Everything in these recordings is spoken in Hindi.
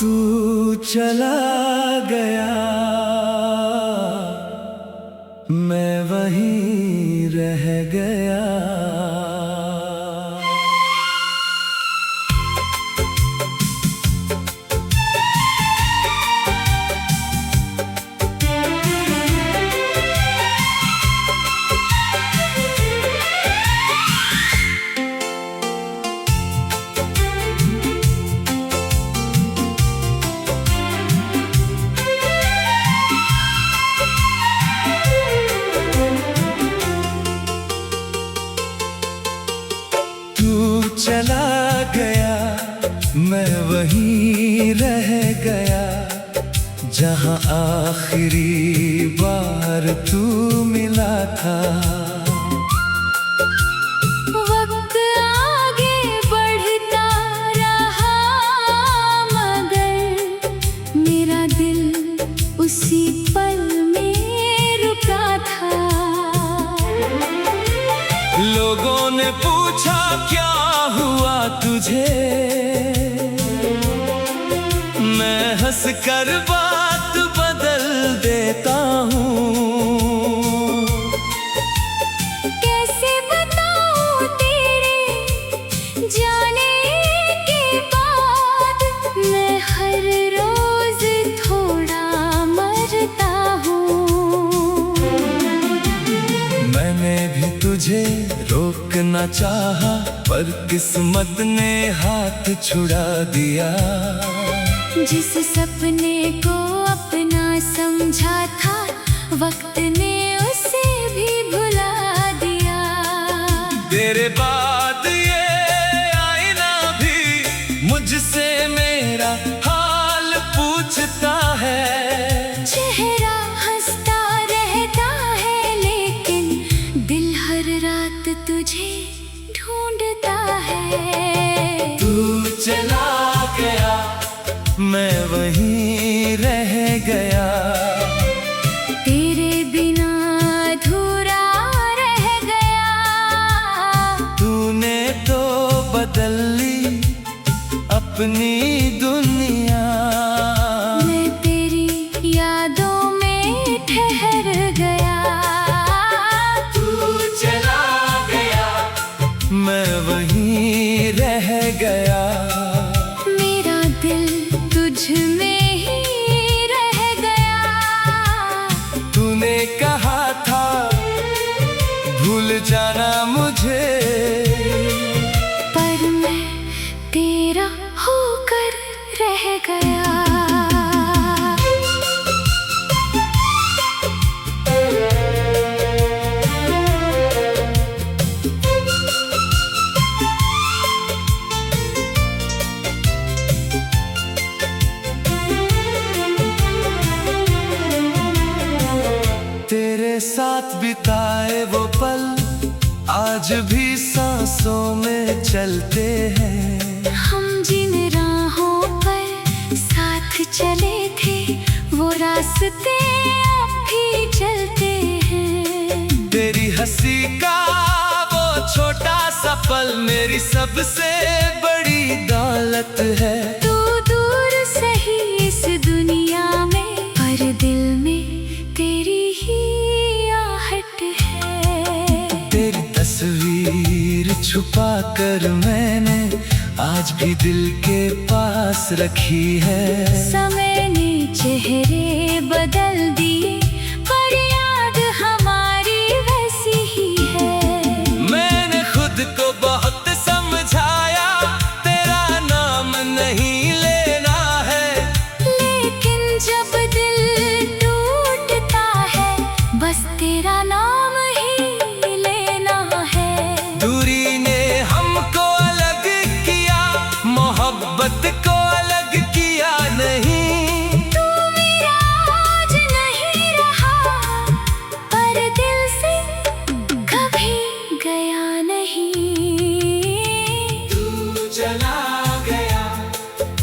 तू चला गया, मैं वहीं रह गया। चला गया, मैं वहीं रह गया, जहां आखिरी बार तू मिला था। वक्त आगे बढ़ता रहा, मगर मेरा दिल उसी पल में रुका था। लोगों ने पूछा क्या हुआ तुझे, मैं हंस कर बात बदल देता हूँ। कैसे बताऊँ तेरे जाने के बाद, मैं हर रोज थोड़ा मरता हूँ। मैंने भी तुझे रोकना चाहा, पर किस्मत ने हाथ छुड़ा दिया। जिस सपने को अपना समझा था, वक्त ने उसे भी भुला दिया। तेरे बाद ये आईना भी मुझसे मेरा हाल पूछता है। चेहरा हंसता रहता है, लेकिन दिल हर रात तुझे ढूंढता है। तू चला गया, मैं वहीं रह गया, तेरे बिना अधूरा रह गया। तूने तो बदल ली अपनी दुनिया, मैं तेरी यादों में ठहर गया। तू चला गया, मैं वहीं रह गया, मेरा दिल तुझ में ही रह गया। तूने कहा था भूल जाना मुझे, पर मैं तेरा होकर रह गया। तेरे साथ बिताए वो पल आज भी सांसों में चलते हैं। हम जिन राहों पर साथ चले थे, वो रास्ते अब भी चलते हैं। तेरी हंसी का वो छोटा सा पल मेरी सबसे बड़ी दौलत है। तू दूर सही इस दुनिया में, पर दिल में तेरी ही आहट है। तेरी तस्वीर छुपा कर मैंने आज भी दिल के पास रखी है। समय ने चेहरे बदल दिए, पर याद हमारी वैसी ही है। मैंने खुद को बहुत समझाया, तेरा नाम नहीं लेना है, लेकिन जब दिल टूटता है, बस तेरा नाम ही लेना है। दूरी ने हमको अलग किया, मोहब्बत को अलग किया नहीं। तू मेरा आज नहीं रहा, पर दिल से कभी गया नहीं। तू चला गया,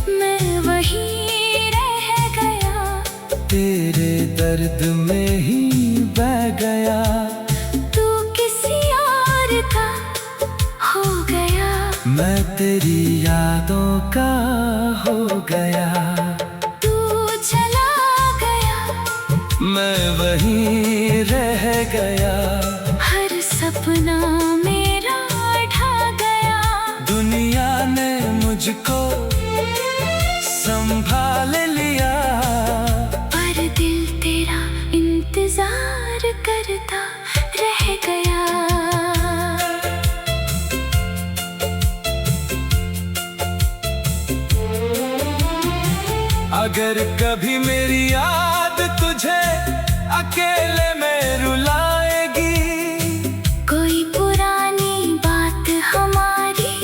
मैं वहीं रह गया, तेरे दर्द में ही बह गया। तू किसी और का हो गया। मैं तेरी यादों का हो गया। मैं वहीं रह गया। हर सपना मेरा ढह गया। दुनिया ने मुझको संभाल लिया, पर दिल तेरा इंतजार करता रह गया। अगर कभी मेरी याद तुझे अकेले में रुलाएगी, कोई पुरानी बात हमारी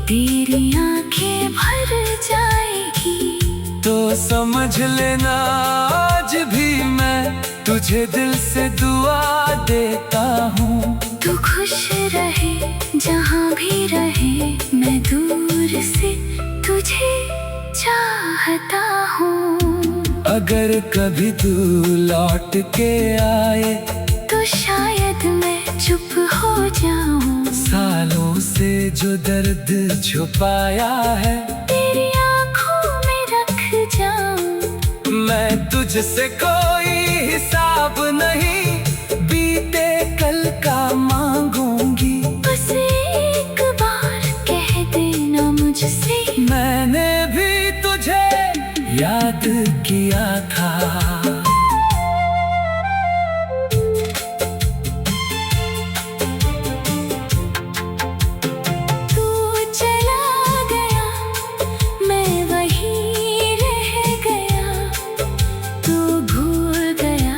तेरी आंखें भर जाएगी, तो समझ लेना आज भी मैं तुझे दिल से दुआ देता हूँ। तू खुश रहे जहाँ भी रहे, मैं दूर से तुझे चाहता हूँ। अगर कभी तू लौट के आए, तो शायद मैं चुप हो जाऊं। सालों से जो दर्द छुपाया है, तेरी आंखों में रख जाऊं। मैं तुझसे कोई हिसाब नहीं बीते कल का मांगूंगी। बस एक बार कह देना मुझसे, मैंने भी तुझे याद किया था। तू चला गया, मैं वहीं रह गया। तू भूल गया,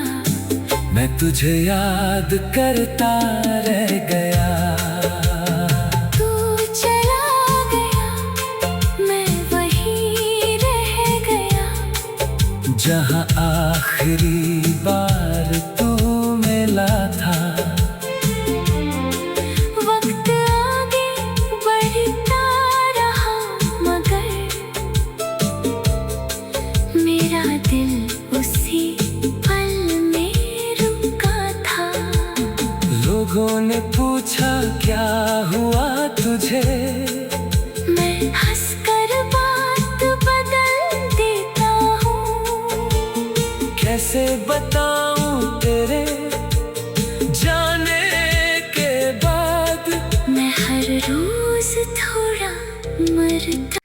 मैं तुझे याद करता रह गया। तू चला गया, मैं वहीं रह गया। जहाँ आखिरी बार तू मिला था, वक्त आगे बढ़ता रहा, मगर मेरा दिल उसी पल में रुका था। लोगों ने पूछा क्या हुआ तुझे, मैं हंसकर बात बदल देता हूँ। कैसे बताऊं तेरे जाने के बाद, मैं हर रोज थोड़ा मरता।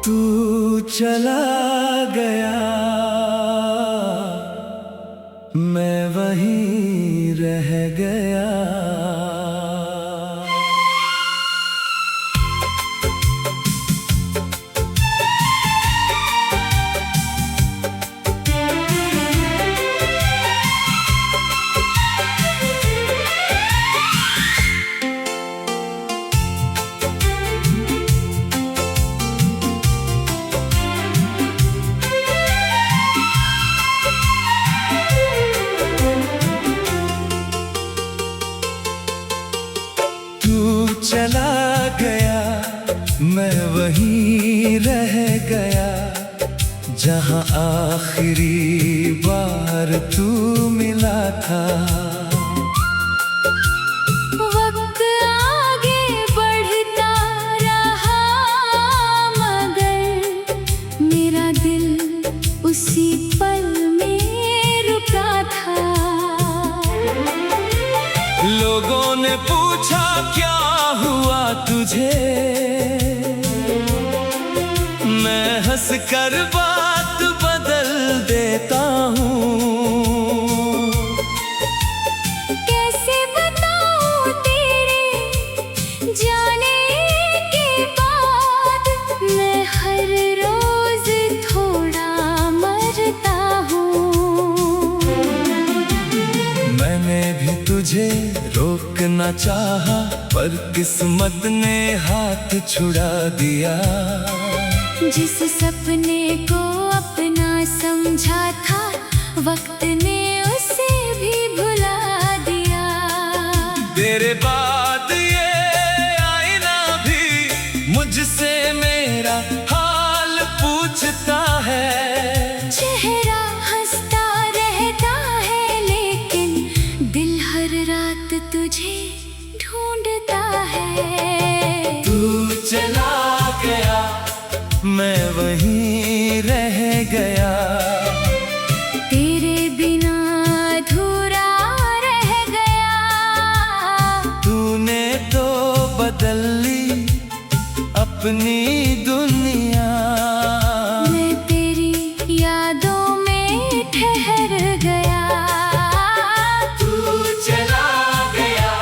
तू चला गया, मैं वहीं रह गया। चला गया, मैं वहीं रह गया। जहाँ आखिरी बार तू मिला था, वक्त आगे बढ़ता रहा, मगर मेरा दिल उसी पल में रुका था। लोगों ने पूछा क्या हुआ तुझे, मैं हंसकर बात बदल देता हूँ। कैसे बताऊं तेरे जाने के बाद, मैं हर रोज थोड़ा मरता हूँ। मैंने भी तुझे रोकना चाहा, पर किस्मत ने हाथ छुड़ा दिया। जिस सपने को अपना समझा था, वक्त ने उसे भी भुला दिया। तेरे बाद ये आईना भी मुझसे मेरा हाल पूछता है। चेहरा हंसता मैं वहीं रह गया। तेरे बिना अधूरा रह गया। तूने तो बदल ली अपनी दुनिया। मैं तेरी यादों में ठहर गया। तू चला गया,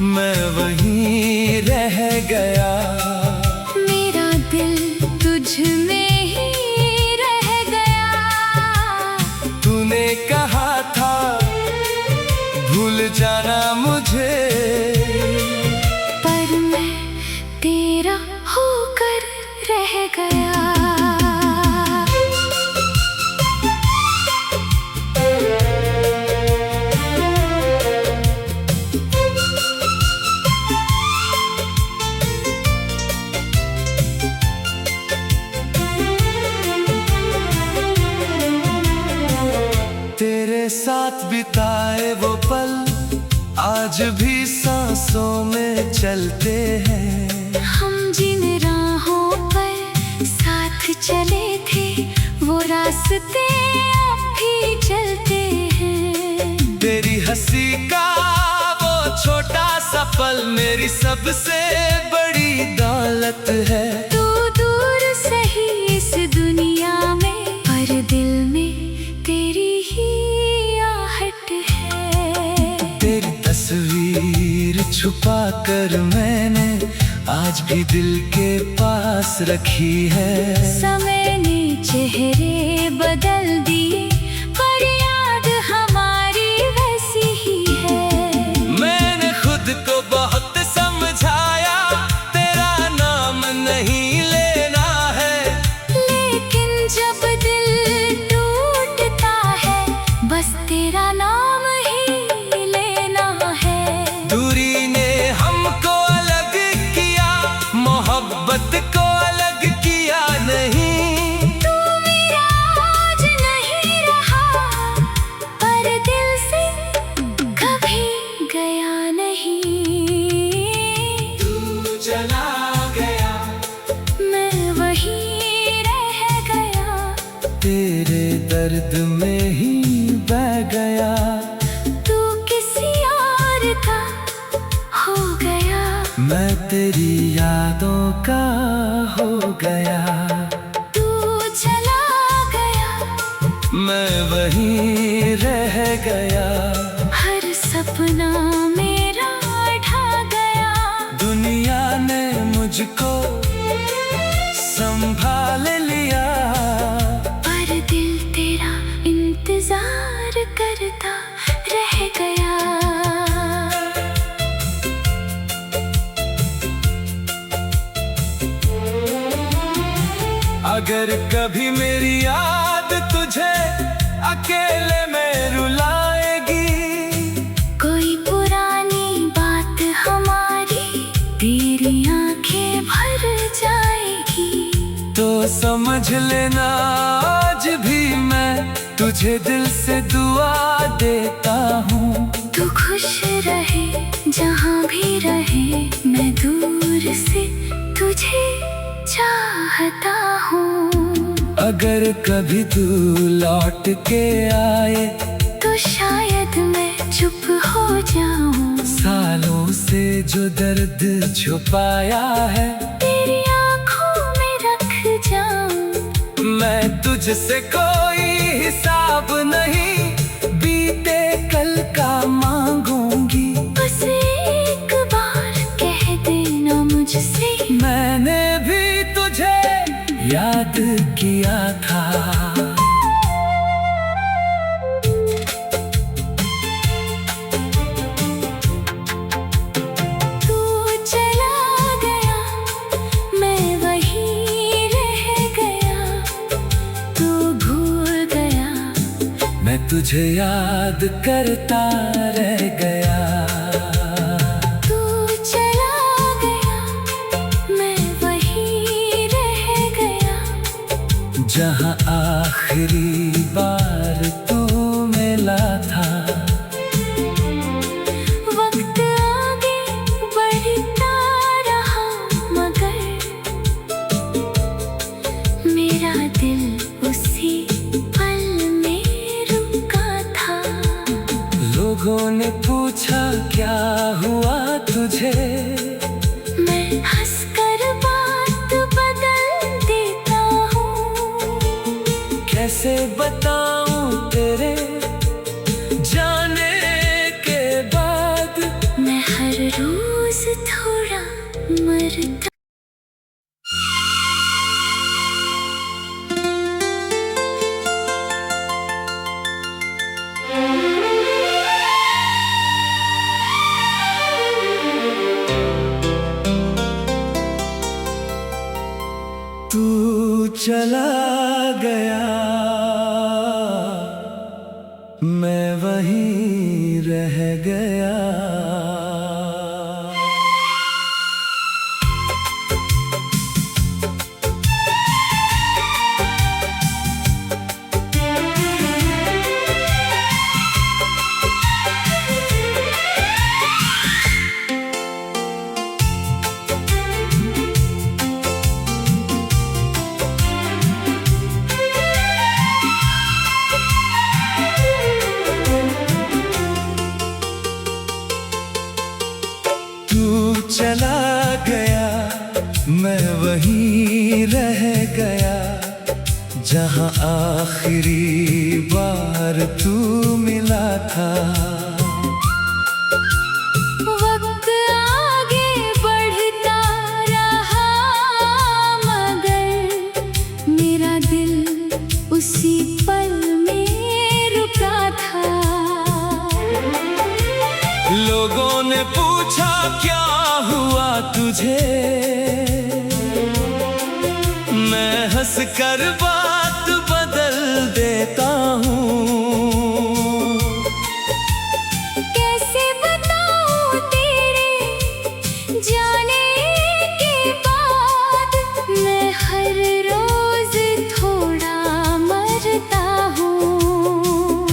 मैं वहीं रह गया। मेरा दिल तुझ में ही रह गया। तूने कहा था भूल जाना मुझे, पर मैं तेरा होकर रह गया। तेरे साथ बिताए वो पल आज भी सांसों में चलते हैं। हम जिन राहों पर साथ चले थे वो रास्ते अब भी चलते हैं। तेरी हंसी का वो छोटा सा पल मेरी सबसे बड़ी दौलत है। तू दूर सही इस दुनिया में, पर दिल में तेरी ही आहट है। तेरी तस्वीर छुपा कर मैंने आज भी दिल के पास रखी है। समय ने चेहरे बदल दिए, पर याद हमारी वैसी ही है। मैंने खुद को बहुत समझाया तेरा नाम नहीं लेना है। लेकिन जब दिल टूटता है बस तेरा नाम ही लेना है। दूरी ने हमको अलग किया, मोहब्बत को अलग किया नहीं। तू मेरा आज नहीं रहा, पर दिल से कभी गया नहीं। तू चला गया, मैं वहीं रह गया। तेरे दर्द में ही बह गया। तू किसी और का हो गया। मैं तेरी यादों का हो गया। तू चला गया, मैं वहीं रह गया। हर सपना मेरा ढा गया। दुनिया ने मुझको संभाल लिया, पर दिल तेरा इंतजार करता रह गया। अगर कभी मेरी याद तुझे अकेले में रुलाएगी, कोई पुरानी बात हमारी तेरी आंखें भर जाएगी, तो समझ लेना आज भी मैं तुझे दिल से दुआ देता हूँ। तू खुश रहे जहाँ भी रहे, मैं दूर से तुझे चाहता हूँ। अगर कभी तू लौट के आए तो शायद मैं चुप हो जाऊं। सालों से जो दर्द छुपाया है तेरी आंखों में रख जाऊं। मैं तुझसे कोई हिसाब नहीं बीते कल का मांगूंगी। बस एक बार कह देना मुझसे, मैंने भी तुझे याद किया था। तू चला गया, मैं वहीं रह गया। तू भूल गया, मैं तुझे याद करता रह गया। तू चला गया, मैं वहीं रह गया। जहाँ आखिरी बार तू मिला था, वक्त आगे बढ़ता रहा मगर कैसे बताऊं तेरे जाने के बाद मैं हर रोज थोड़ा मरता। तू चला गया, मैं वहीं रह गया। चला गया, मैं वहीं रह गया, जहां आखिरी बार तू मिला था। वक्त आगे बढ़ता रहा मगर मेरा दिल उसी पल में रुका था। लोगों ने पूछा क्या हुआ तुझे, मैं हंस कर बात बदल देता हूँ। कैसे बताऊं तेरे जाने के बाद मैं हर रोज थोड़ा मरता हूँ।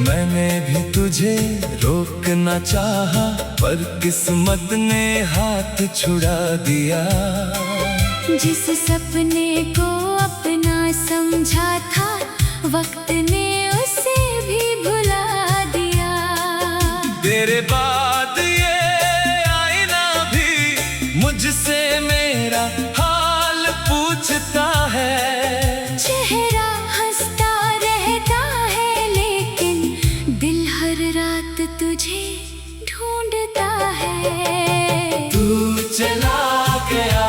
मैंने भी तुझे रोकना चाहा, पर किस्मत ने हाथ छुड़ा दिया। जिस सपने को अपना समझा था, वक्त ने उसे भी भुला दिया। तेरे बाद ये आईना भी मुझसे मेरा हाल पूछता है। चेहरा हंसता रहता है लेकिन दिल हर रात तुझे ढूंढता है। तू चला गया,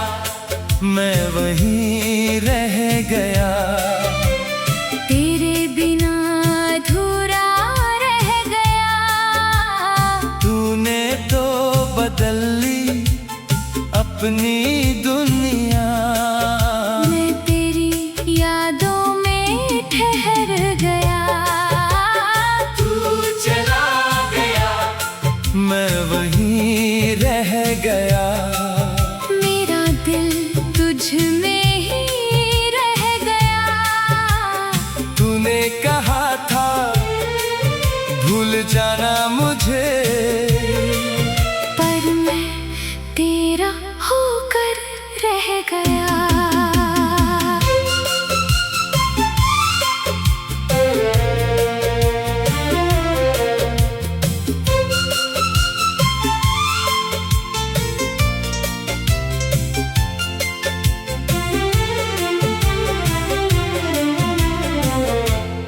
मैं वहीं रह गया, तेरे बिना अधूरा रह गया। तूने तो बदल ली अपनी दुनिया। मैं तेरी यादों में ठहर गया। तू चला गया, मैं वहीं रह गया, मेरा दिल तुझ में ही रह गया। तूने कहा था भूल जाना मुझे, पर मैं तेरा होकर रह गया।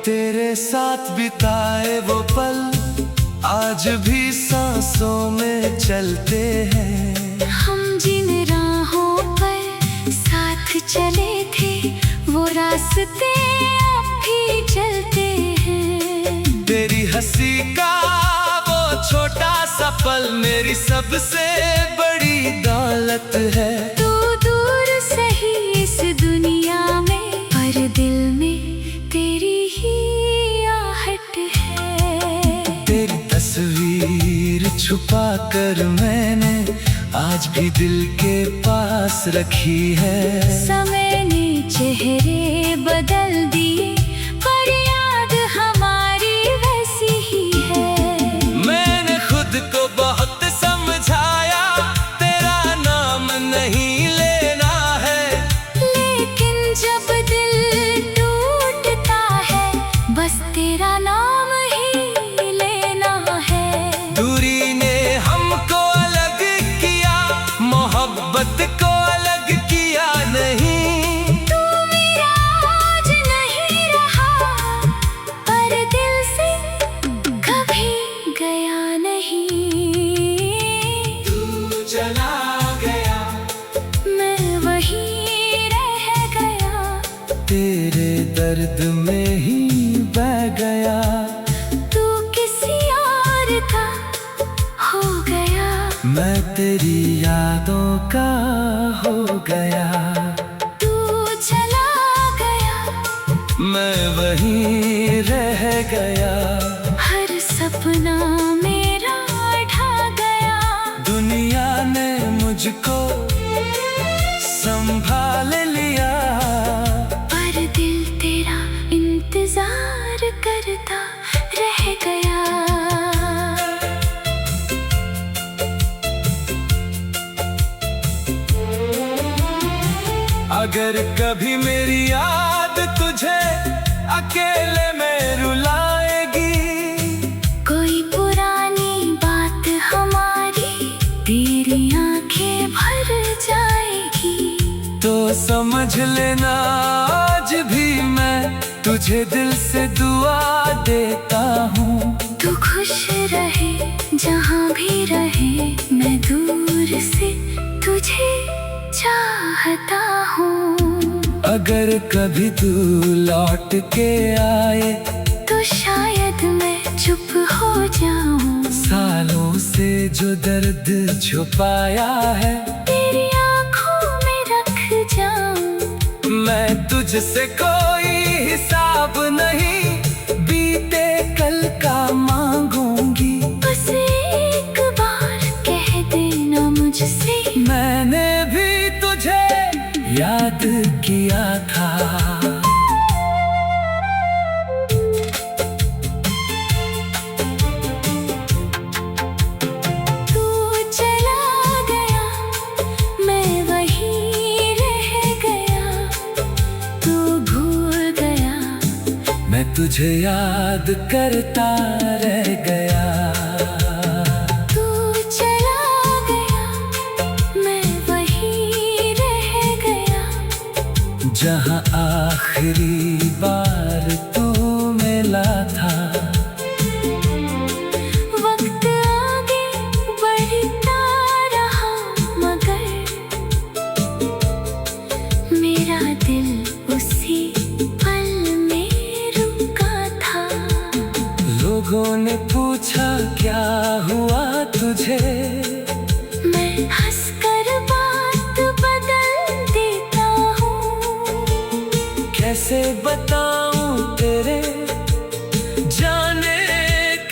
तेरे साथ बिताए वो पल आज भी सांसों में चलते हैं। हम जिन राहों पर साथ चले थे, वो रास्ते अब भी चलते हैं। तेरी हंसी का वो छोटा सा पल मेरी सबसे बड़ी दौलत है। तू दूर सही इस दुनिया में, पर दिल में तेरी ही आहट है। तेरी तस्वीर छुपा कर मैंने आज भी दिल के पास रखी है। समय ने चेहरे बदल दिए, पर याद हमारी वैसी ही है। मैंने खुद को बहुत समझाया, तेरा नाम नहीं लेना है, लेकिन जब दिल टूटता है, बस तेरा नाम ही लेना है। दूरी ने हमको अलग किया, मोहब्बत को अलग किया नहीं। तू मेरा आज नहीं तेरे दर्द में ही बह गया। तू किसी और का हो गया, मैं तेरी यादों का हो गया। तू चला गया, मैं वहीं रह गया। हर सपना मेरा ढा गया। दुनिया ने मुझको संभाल लिया, पर दिल तेरा इंतजार करता रह गया। अगर कभी मेरी याद तुझे अकेले में रुलाएगी, कोई पुरानी बात हमारी तेरी आंखें भर जाएगी, तो समझ लेना आज भी मैं तुझे दिल से दुआ देता हूँ। तू खुश रहे जहाँ भी रहे, मैं दूर से तुझे चाहता हूँ। अगर कभी तू लौट के आए, तो शायद मैं चुप हो जाऊं। सालों से जो दर्द छुपाया है, तेरी आंखों में रख जाऊं। मैं तुझसे कोई हिसाब नहीं बीते कल का मांगूंगी। बस एक बार कह देना मुझसे, मैंने भी तुझे याद किया था। तू चला गया, मैं वहीं रह गया। तू भूल गया, मैं तुझे याद करता रह गया। तू चला गया, मैं वहीं रह गया। जहाँ आखिरी बार तू मिला था, वक्त आगे बढ़ता रहा, मगर मेरा दिल उसी पल में रुका था। लोगों ने पूछा क्या हुआ तुझे, मैं हंसकर बात बदल देता हूँ। कैसे बताऊं तेरे जाने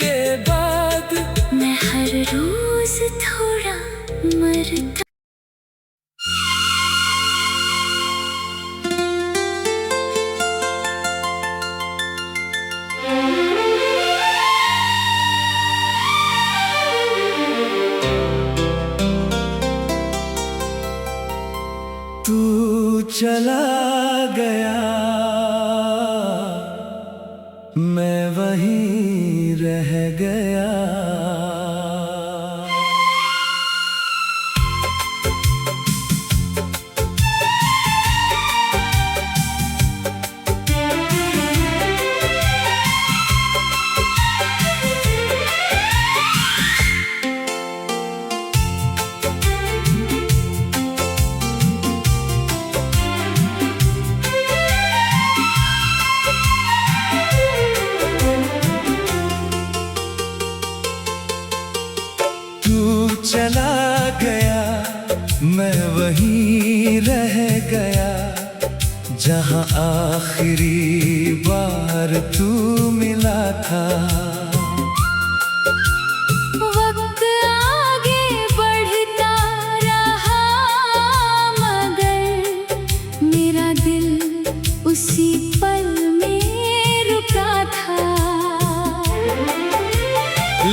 के बाद, मैं हर रोज थोड़ा मरता। तू चला गया, मैं वहीं रह गया। चला गया, मैं वहीं रह गया। जहाँ आखिरी बार तू मिला था, वक्त आगे बढ़ता रहा, मगर मेरा दिल उसी पल में रुका था।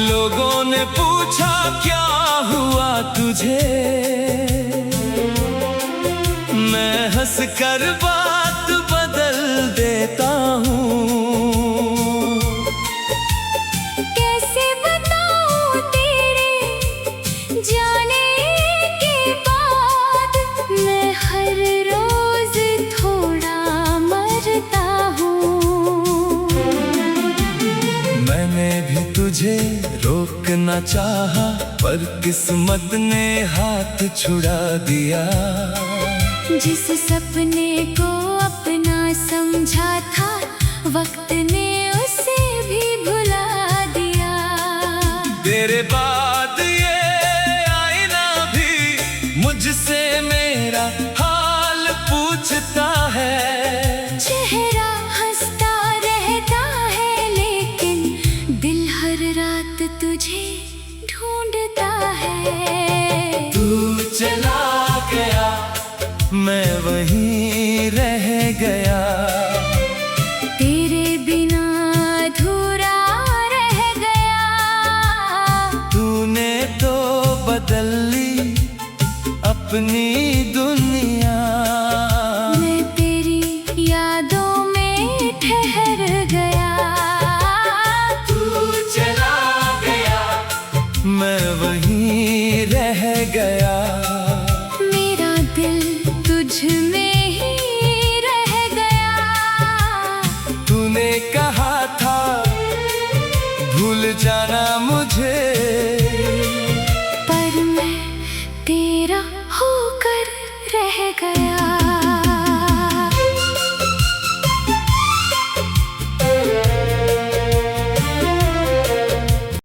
लोगों ने पूछा क्या हुआ तुझे, मैं हंस कर बात बदल देता हूँ। कैसे बताऊं तेरे जाने के बाद, मैं हर रोज थोड़ा मरता हूँ। मैंने भी तुझे रोकना चाहा, पर किस्मत ने हाथ छुड़ा दिया। जिस सपने को अपना समझा था वक्त ने उसे भी भुला दिया। तेरे बाद ये आईना भी मुझसे मेरा हाल पूछता है। चेहरा हंसता रहता है लेकिन दिल हर रात तुझे ढूंढता है। तू चला गया मैं वहीं रह गया। तेरे बिना अधूरा रह गया। तूने तो बदल ली अपनी दुनिया। मैं तेरी यादों में ठहर गया। तू चला गया मैं वहीं रह गया। मेरा दिल तुझ में ही रह गया। तूने कहा था भूल जाना मुझे,